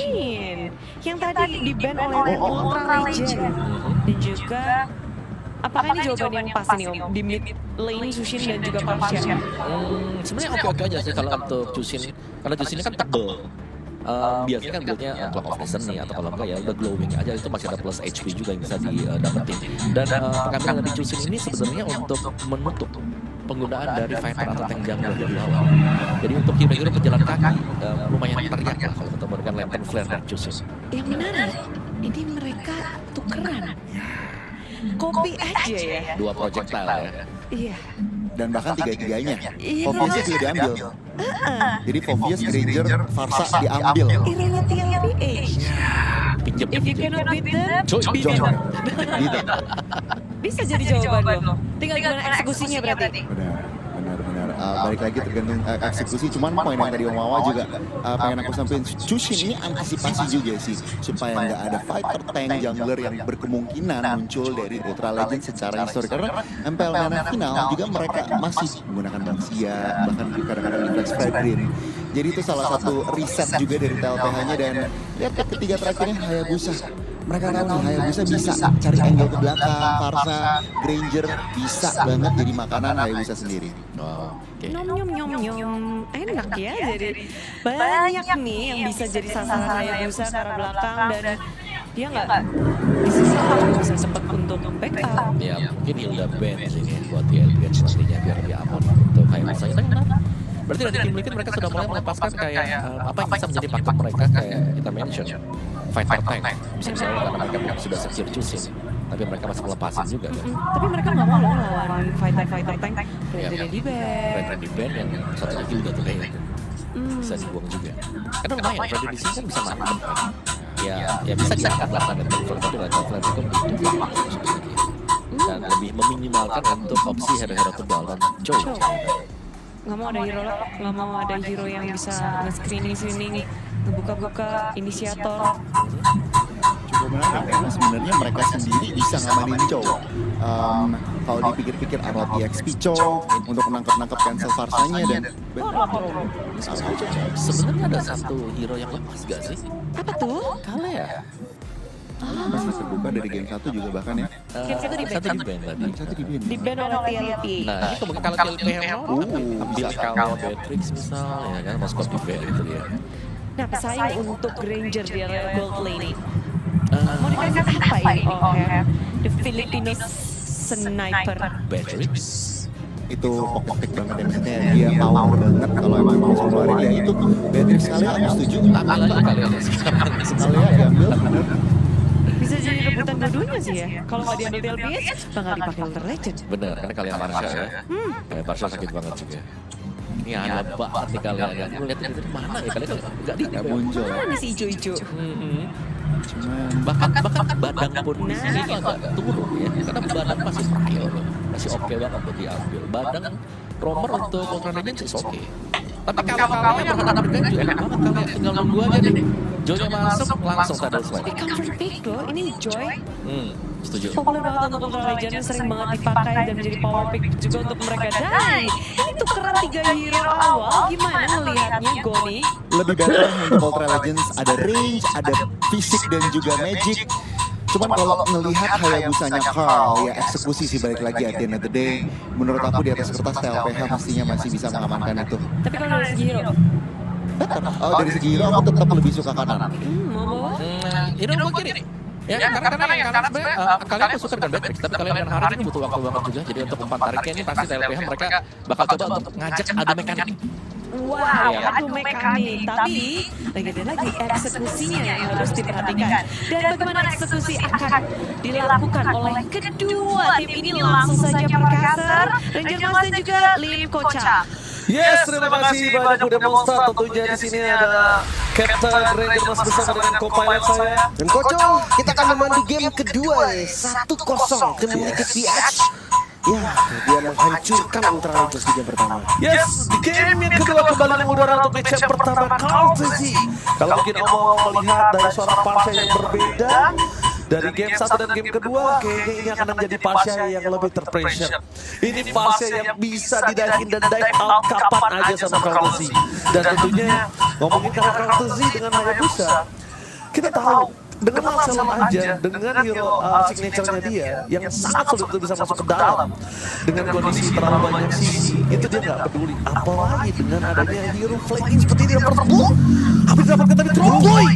Jushin yang tadi di-ban oleh Ultra Legend. Dan juga apakah ini jawaban yang pas ini Om? Di mid lane Jushin dan juga Pasha. Sebenarnya oke-oke aja sih kalau untuk Jushin. Karena Jushin ini kan tebel. Biasanya kan buildnya Clock of Destiny atau kalau enggak ya udah glowing aja, itu masih ada plus HP juga yang bisa didapetin. Dan pengambilan dari Jushin ini sebenarnya untuk menutup penggunaan dari fighter atau tank jungle dari lawan. Jadi untuk hero-hero pejalan kaki lumayan teriak lah kalau ketemu dengan lantern flare dari Jushin. Yang menarik, ini mereka tukeran. Copy aja ya. Dua projectile ya. Iya. Dan bahkan tiga-tiganya. Iya. Foviusnya juga diambil. Jadi Fovius, Granger, Farsa diambil. Iranya TLPH. Pinjem. If you cannot beat them, Joy beat Joy. them. Gitu. Bisa jadi jawaban lo. Tinggal gimana eksekusinya berarti. Benar. Balik lagi tergantung eksekusi. Cuman poin yang tadi Om Wawa juga pengen aku sampein. Jushin ini antisipasi juga sih supaya nggak ada fighter tank jungler yang berkemungkinan muncul dari Ultra Legend secara historik. Karena MPL Mana final juga mereka masih menggunakan Banksia, bahkan kadang-kadang Reflex Fredrin. Jadi itu salah satu riset juga dari TLPH-nya. Dan lihat ketiga terakhirnya Hayabusa. Mereka tahu nih Hayabusa bisa cari angle ke belakang, Farsa, Granger bisa banget jadi makanan Hayabusa sendiri. Oh, oke. Nyom. Enak ya, jadi banyak nih yang bisa jadi sasaran Hayabusa ke arah belakang dan dia nggak di sisi lain bisa sempat untuk backup. Ya mungkin Hilda band sini buat dia advance nantinya biar lebih aman untuk Hayabusa. Tapi kenapa? Berarti dari tim Liquid mereka sudah mulai melepaskan kayak apa yang bisa menjadi pakem mereka kayak kita mention fighter tank. Bisa karena mereka sudah secure Jushin. Tapi mereka masih melepasin juga kan. Tapi mereka nggak mau loh lawan fighter tank. Freddy di band. Freddy di band yang satu lagi udah tuh kayaknya. Bisa dibuang juga. Karena lumayan Freddy di sini kan bisa mantap kan. Ya bisa diangkat lah tanda level, tapi level flat itu butuh waktu sebenarnya. Dan lebih meminimalkan untuk opsi hero-hero tebal dan Joy. Nggak mau ada hero yang bisa nge-screening, ngebuka-buka, inisiator. Cukup menarik karena sebenarnya mereka sendiri bisa ngamanin Chow. Kalau dipikir-pikir Arnold EXP Chow untuk menangkap cancel Farsanya dan Sebenarnya ada satu hero yang lepas gak sih? Apa tuh? Kale ya? masa terbuka dari game 1 juga bahkan ya. Game satu di Satu di band tadi. Satu di band. Di ban oleh TLP. Nah, ini kemungkinan kalau TLP yang mau ambil kalau Beatrix misal, ya kan, mau squad di band itu dia. Nah, pesaing untuk Granger di area gold lane. Mau dikasih apa ini? Oh, ya. The Filipino Sniper. Beatrix. Itu pocket pick banget ya, maksudnya dia power banget kalau emang mau ngeluarin ya itu. Beatrix kali aku setuju. Ambil aja kalian sekarang. Sekali ya diambil bener. Bisa jadi rebutan dua-duanya sih ya. Kalau nggak diambil TLPS, bakal dipakai Ultra Legend. Bener, karena kalian Marsha ya. Kayak Marsha sakit banget juga. Ini aneh banget nih kalian ya. Aku lihat dari mana ya, kalian nggak di Nggak muncul. Mana sih ijo-ijo? Cuman bahkan badang pun di sini itu agak turun ya, karena badang masih prior, masih oke banget buat diambil. Badang romer untuk Ultra Legend sih oke. Tapi kalau yang berhadapan dengan juga enak banget, kalian tinggal nunggu aja nih. Joy masuk langsung saddle slide. Di counter pick loh, ini Joy. Setuju. Populer banget untuk Ultra Legend, sering banget dipakai dan menjadi power pick juga untuk mereka. Dan ini tukeran 3 hero awal, gimana ngelihatnya Goni? lebih better untuk Ultra Legends ada range, ada fisik dan juga magic. Cuman kalau ngelihat Hayabusanya Carl ya eksekusi sih balik lagi at the end of the day. Menurut aku di atas kertas TLPH pastinya masih bisa mengamankan itu. Tapi kalau dari segi hero, Better. Oh, dari segi hero aku tetap lebih suka kanan. mau bawa? Ini gue kiri. Ya, karena yang kanan sebenarnya kalian tuh suka dengan Beatrix, tapi kalian yang Haris ini butuh waktu banget juga. Jadi untuk umpan tariknya ini pasti TLPH mereka bakal coba untuk ngajak adu mekanik. Wow, adu mekanik. Tapi lagi eksekusinya yang harus diperhatikan. Dan bagaimana eksekusi akan dilakukan oleh kedua tim ini langsung saja Perkaser, Ranger Mas dan juga Lim Kocha. Yes, terima kasih banyak Bu Demonstar. Tentunya di sini ada Captain Ranger Mas bersama dengan co-pilot saya. Dan Kocong, kita akan memandu game kedua nih, 1-0 tim Liquid PH. Ya, dia menghancurkan Ultra Legends di game pertama. Yes, di game yang kedua kembali mengudara untuk match yang pertama Counter-Strike. Kalau mungkin Om melihat dari suara Pasha yang berbeda dari game 1 dan game kedua, kayaknya ini akan menjadi Pasha yang lebih terpressure. Ini Pasha yang bisa dive in dan dive out kapan aja sama Counter-Strike. Dan tentunya ngomongin karena Counter-Strike dengan Hayabusa, kita tahu dengan Lancelot aja, dengan hero signature-nya dia yang sangat sulit untuk bisa masuk ke dalam dengan kondisi terlalu banyak sisi, itu dia nggak peduli. Apalagi dengan adanya hero flanking seperti ini yang tersebut, habis dapatkan tadi Tromboy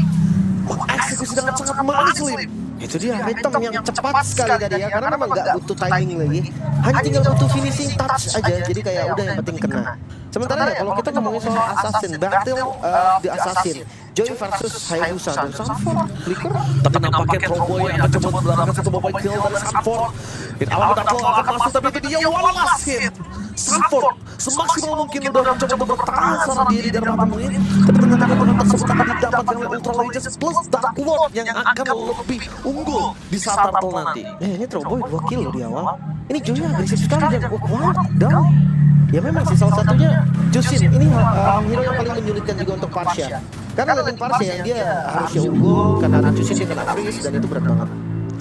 mengeksekusi dengan sangat manis, Lim. Itu dia item yang cepat sekali tadi ya, karena memang nggak butuh timing lagi, hanya tinggal butuh finishing touch aja, jadi kayak udah yang penting kena. Sementara ya kalau kita ngomongin soal assassin, battle the assassin, Joy versus Hayabusa dan Sanford, Flicker. Tapi nampaknya Tromboy yang akan coba mendapatkan satu mobile kill dari Sanford. Hit awal Darklo akan masuk, tapi itu dia one last hit. Sanford semaksimal mungkin udah mencoba untuk bertahan sama dia di dalam 4 menit, tapi ternyata kemenangan tersebut akan didapatkan oleh Ultra Legends plus Dark Lord yang akan lebih unggul di saat Turtle nanti. Ini Tromboy 2 kill loh di awal. Ini Joy agresif sekali dan wow, down. Ya memang sih salah satunya Jushin ini hero yang paling menyulitkan juga untuk Parsha. Karena lawan Parsha yang dia harusnya unggul, karena ada Jushin dia kena freeze dan itu berat banget.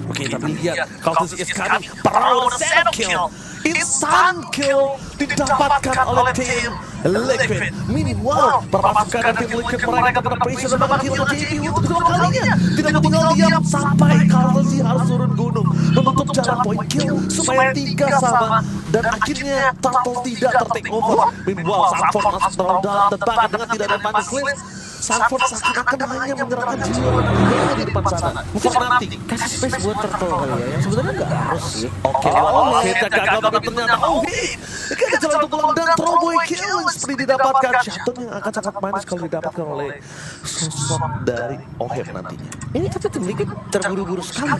Oke, tapi lihat Cultist is coming, power shadow kill, instant kill didapatkan oleh tim Liquid. Meanwhile, perpasukan dari tim Liquid mereka kena pressure dan bakal kill JP untuk kedua kalinya. Tidak mau tinggal diam sampai Cultist harus turun gunung menutup jalan point kill supaya 3 sama dan akhirnya Turtle tidak ter-take over. Meanwhile, Sanford masuk terlalu dalam dan bahkan dengan tidak ada punish list, Sanford seakan-akan hanya menggerakkan jiwa di depan sana. Mungkin nanti Kasih space buat Turtle kali ya, yang sebenarnya nggak harus sih. Oke, kita gagal tapi ternyata kita jalan untuk pulang dan Tromboy kill seperti didapatkan. Shutdown yang akan sangat manis kalau didapatkan oleh sosok dari Oheb nantinya. Ini tapi tim Liquid terburu-buru sekali.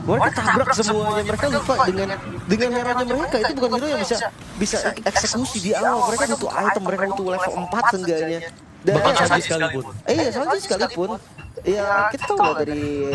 Mereka tabrak semuanya, mereka lupa dengan hero-nya mereka, itu bukan hero yang bisa eksekusi di awal. Mereka butuh item, mereka butuh level 4 seenggaknya. Dan Bahkan Sanji sekalipun. Iya, Sanji sekalipun. Ya kita tahu lah dari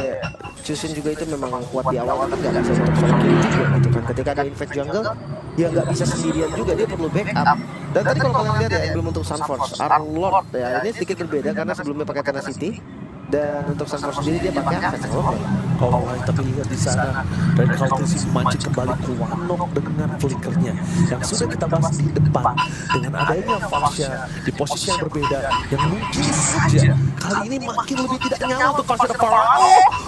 Jushin juga itu memang kuat di awal kan nggak bisa untuk solo kill juga gitu kan. Ketika ada invade jungle, dia nggak bisa sendirian juga, dia perlu backup. Dan tadi kalau kalian lihat ya, emblem untuk Sunforce, Arlord ya ini sedikit berbeda karena sebelumnya pakai Tenacity. Dan untuk Sunforce sendiri dia pakai Avenge Overlay. Oh, tapi lihat di sana dari Cultist memancing kembali ke Wanok dengan flickernya yang sudah kita bahas di depan. Dengan adanya Farsha di posisi yang berbeda yang mungkin saja kali ini makin lebih tidak nyaman untuk Farsha dan Farah.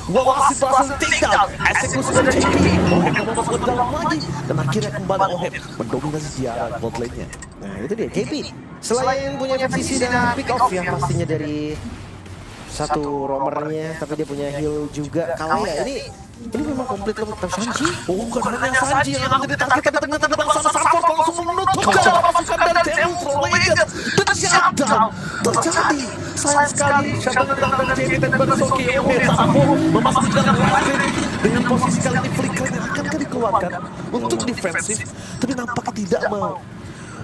Wallace berhasil take down, eksekusi dari JP. Oheb yang mau masuk ke dalam lagi dan akhirnya kembali Oheb mendominasi di arah bot lane-nya. Nah itu dia JP. Selain punya FCC dan pick off yang pastinya dari satu roamernya, tapi dia punya heal juga. Kalau ya ini memang komplit loh untuk Sanji. Oh, bukan hanya Sanji yang akan jadi target, tapi ternyata di bangsa Sanford langsung menutup jalan pasukan dari tim Ultra Legends. Dan shutdown terjadi. Sayang sekali, shutdown dari JP dan Bersoki. Sanford memasuki jalan lagi dengan posisi kali ini flickernya akan dikeluarkan untuk defensif, tapi nampaknya tidak mau.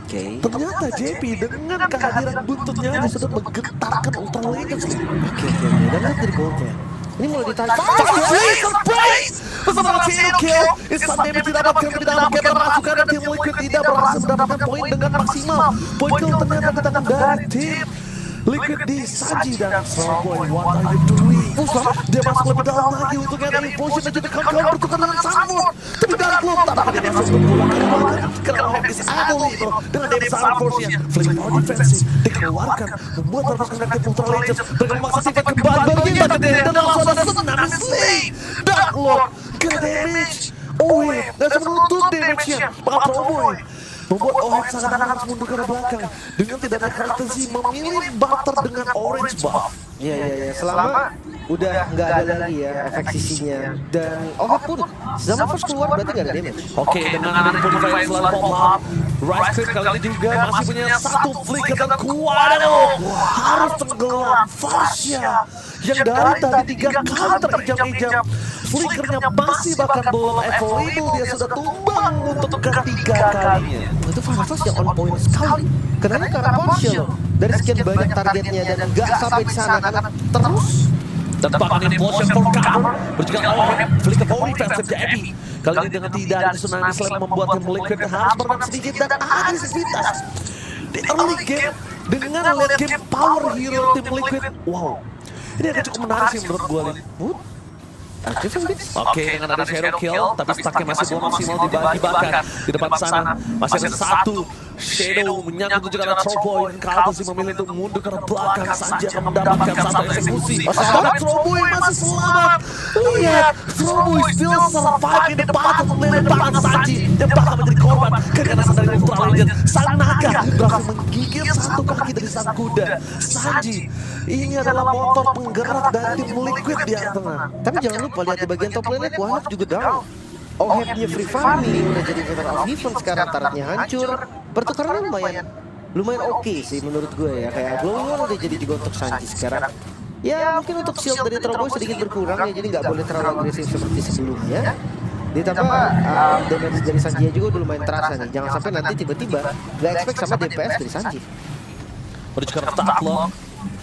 Ternyata JP dengan kehadiran buntutnya dia sudah menggetarkan Ultra Legends. Oke. Dan lihat dari goldnya. Ini mulai ditarik. Surprise! Bersama Chain Kill, instant damage didapatkan di dalam game pasukan dan tim Liquid tidak berhasil mendapatkan poin dengan maksimal. Poin kill ternyata datang dari tim Liquid di Sanji dan Starboy. What are you doing? Dia masuk lebih dalam lagi untuk yang ada potion dan juga kawan-kawan bertukar dengan Sanford. Tapi Darklo tampaknya dia masuk berpulang ke belakang karena Oheb is unbelievable dengan dari Sanford-nya. Flame power defensive dikeluarkan membuat pasukan dari tim Ultra Legends berkembang sifat kembali berlipat dan langsung ada tsunami slay. Darklo kena damage. Oheb dan menutup damage-nya. Maka Tromboy membuat Oheb sangat harus mundur ke belakang dengan tidak ada courtesy memilih barter dengan orange buff. Iya. Selama udah nggak ada lagi ya efek sisinya. Dan Oheb pun zaman first keluar berarti nggak ada damage. Oke, dengan ada bonfire selain pop-up, Rice Cream kali ini juga masih punya satu flicker dan Kuado harus tenggelam. Farsha yang dari tadi 3 kali terijam-ijam, flickernya masih bahkan belum available, dia sudah tumbang untuk ketiga kalinya. Itu Farfetch yang on point sekali. Kenapa karena partial dari sekian banyak targetnya dan nggak sampai di sana karena terus. Dan bahkan ini motion for cover berjalan Oheb, flicker for defensive JP. Kali ini dengan tidak ada tsunami slam membuat tim Liquid harus bermain sedikit dan agresivitas. Di early game dengan late game power hero tim Liquid. Wow, ini agak cukup menarik sih menurut gue, Lin. Oke, dengan ada shadow kill, tapi stacknya masih belum maksimal dibagi-bagikan. Di depan sana masih ada satu Shadow menyangkut juga ada Trollboy dan Kaltesi memilih untuk mundur ke belakang saja akan mendapatkan satu eksekusi. Ada Trollboy masih selamat. Lihat, Trollboy still survive in the battle lane bahkan Sanji yang bakal menjadi korban keganasan dari Ultra Legend. Sang naga berhasil menggigit satu kaki dari sang kuda. Sanji, ini adalah motor penggerak dari tim Liquid di tengah. Tapi jangan lupa lihat di bagian top lane Kuanok juga down. Ohebnya Free Farming udah jadi veteran of event sekarang, taratnya hancur. Pertukarannya lumayan oke sih menurut gue ya. Kayak Glowing One udah jadi juga untuk Sanji sekarang. Ya mungkin untuk shield dari Trollboy sedikit berkurang ya, jadi nggak boleh terlalu agresif seperti sebelumnya. Ditambah damage dari Sanji juga udah lumayan terasa nih. Jangan sampai nanti tiba-tiba nggak expect sama DPS dari Sanji. Menuju ke Dark Lord.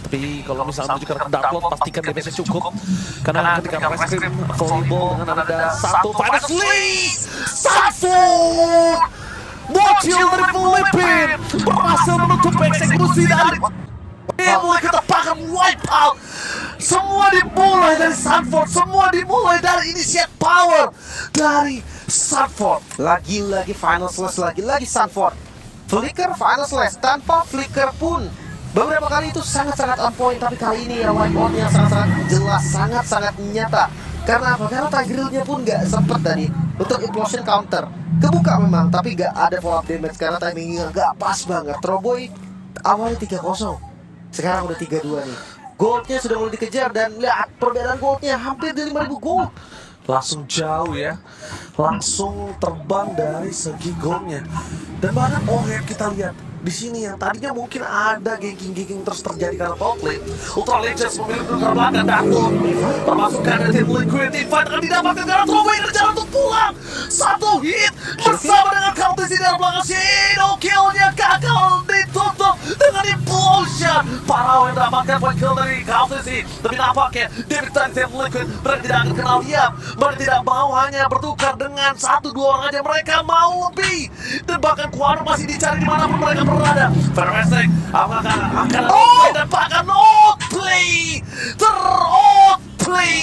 Tapi kalau misalnya menuju ke Dark Lord, pastikan DPS cukup. Karena ketika Restream volleyball dengan ada satu finally Sanford bocil dari Filipina berhasil menutup eksekusi dari mulai kita pakai wipe out. Semua dimulai dari Sanford, semua dimulai dari initiate power dari Sanford. Lagi-lagi final slash, lagi-lagi Sanford. Flicker final slash tanpa flicker pun. Beberapa kali itu sangat-sangat on point, tapi kali ini ya wipe out-nya sangat-sangat jelas, sangat-sangat nyata. Karena apa? Karena Tigreal-nya pun nggak sempet tadi untuk implosion counter. Kebuka memang, tapi nggak ada follow up damage karena timingnya nggak pas banget. Trollboy awalnya 3-0, sekarang udah 3-2 nih. Goldnya sudah mulai dikejar dan lihat perbedaan goldnya hampir dari 5.000 gold. Langsung jauh ya, langsung terbang dari segi goldnya. Dan bahkan kita lihat di sini yang tadinya mungkin ada gengking terus terjadi karena top lane. Ultra Legends memilih ke belakang Dato. Pemasukan dari tim Liquid Fight akan didapatkan karena Trollboy berjalan untuk pulang. Satu hit bersama dengan Kaltesi dari belakang. Shadow kill-nya gagal ditutup dengan implosion. Parao yang mendapatkan point kill dari Kaltesi. Tapi nampaknya David dari tim Liquid mereka tidak akan kenal diam. Mereka tidak mau hanya bertukar dengan 1-2 orang aja, mereka mau lebih. Dan bahkan Kuanok masih dicari dimanapun mereka berada. Ferrestring akan outplay dan bahkan outplay, ter-outplay.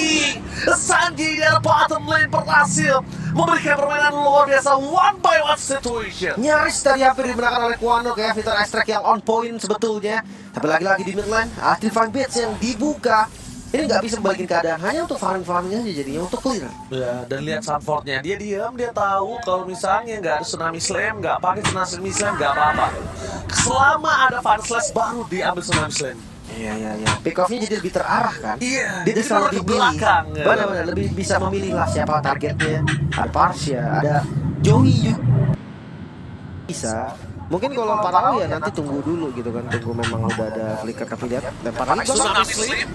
Sanji di bottom lane berhasil memberikan permainan luar biasa one by one situation. Nyaris tadi hampir dimenangkan oleh Kuanok ya, Vitor Extract yang on point sebetulnya. Tapi lagi-lagi di mid lane, Divine Blades yang dibuka. Ini nggak bisa membalikin keadaan, hanya untuk farming aja jadinya, untuk clear. Ya, dan lihat Sanfordnya, dia diam, dia tahu kalau misalnya nggak ada Tsunami Slam, nggak pakai Tsunami Slam, nggak apa-apa. Selama ada Fan Slash baru diambil Tsunami Slam. Iya. Pick off-nya jadi lebih terarah kan? Iya, Dia bisa lebih belakang. Benar-benar lebih bisa memilih lah siapa targetnya. Ada Parsia, ada Joey juga. Bisa. Mungkin kalau Parao ya nanti tunggu dulu gitu kan, tunggu memang udah ada flicker, tapi lihat lempar lagi. Tsunami Slam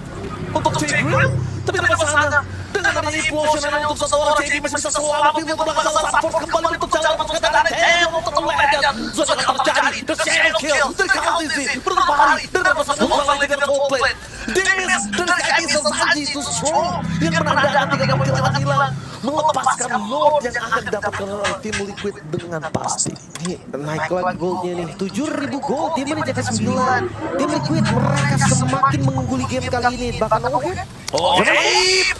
untuk Tigreal, tapi dapat sana dengan adanya implosion untuk satu orang JD masih bisa selamat di belakang Sanford kembali untuk jalan masuk ke dalam Tail untuk Legend. Sudah terjadi the shadow kill dari Kaltesi berlari dan dapat satu orang dengan Coldplay. Demis dan Kaisel Sanji itu strong yang menandakan 3 kill akan hilang, melepaskan Lord yang akan didapatkan oleh tim Liquid dengan pasti. Ini naik lagi goldnya nih, 7.000 gold, dia menit ke 9. Tim Liquid mereka semakin mengungguli game kali ini, bahkan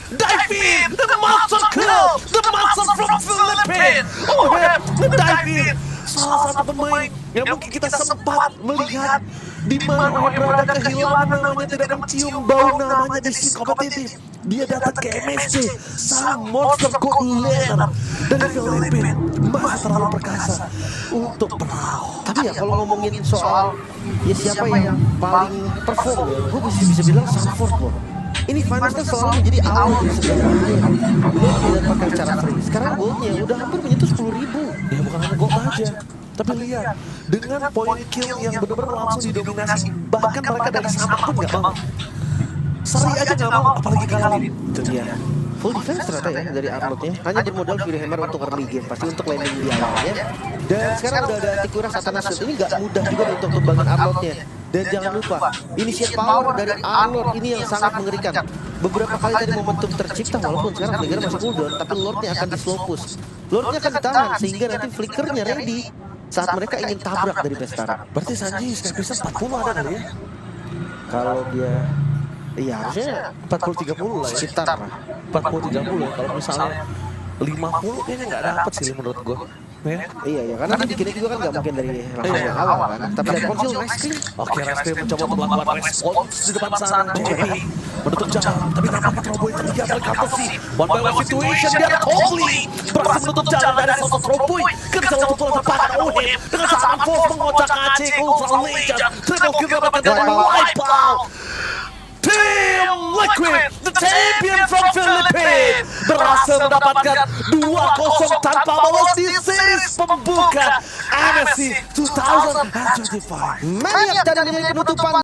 Dive in, the monster kill, the monster from Philippines. Dive in, salah satu pemain yang mungkin kita sempat melihat di mana berada kehilangan namanya, tidak mencium bau namanya di scene kompetitif. Dia datang ke MSC, sang monster gold laner dari Filipina, masih terlalu perkasa untuk Parao. Tapi ya kalau ngomongin soal ya siapa yang paling perform ya, gue bisa bilang Sanford loh. Ini finals kan selalu menjadi awal dari sebuah bahaya. Belum didapatkan secara free. Sekarang goldnya udah hampir menyentuh 10.000. Ya bukan hanya gold aja, tapi lihat dengan point kill yang benar-benar langsung didominasi, bahkan mereka dari sana pun nggak mau. Seri aja nggak mau, apalagi kalahin. Itu dia. Full defense ternyata ya dari Arnoldnya. Hanya bermodal Fury Hammer untuk early game, pasti untuk landing di awalnya. Dan sekarang udah ada Anti-Kuras Atanasius. Ini nggak mudah juga untuk tumbangin Arnoldnya. Dan jangan lupa, initiate power dari Arnold ini yang sangat mengerikan. Beberapa kali tadi momentum tercipta, walaupun sekarang Flicker masih cooldown, tapi Lordnya akan di slow push. Lordnya akan ditahan, sehingga nanti Flickernya ready saat mereka ingin tabrak dari Bestara. Berarti Sanji bisa 40 ada kali ya? Kalau dia, iya harusnya 40-30 lah ya. sekitar lah. 40-30, kalau misalnya 50 kayaknya nggak dapet sih menurut gue. Ya. Iya, karena dibikinnya juga kan nggak mungkin dari langsung yang awal kan. Tapi dari konsol Rescue. Oke, Rescue mencoba untuk melakukan respons di depan sana. JP menutup jalan, tapi nampaknya Trowboy terlihat oleh Courtesy. One by one situation, dia ada Coldly berhasil menutup jalan dari sosok Trowboy ke jalan tutulan terpakai Ohim dengan serangan force mengocak acik Ultra Legend. Triple kill dapatkan dari Wipeout. Team Liquid, the champion from Philippines, berhasil mendapatkan 2-0 tanpa lolos di series pembuka MSC 2025. Maniac dari lini penutupan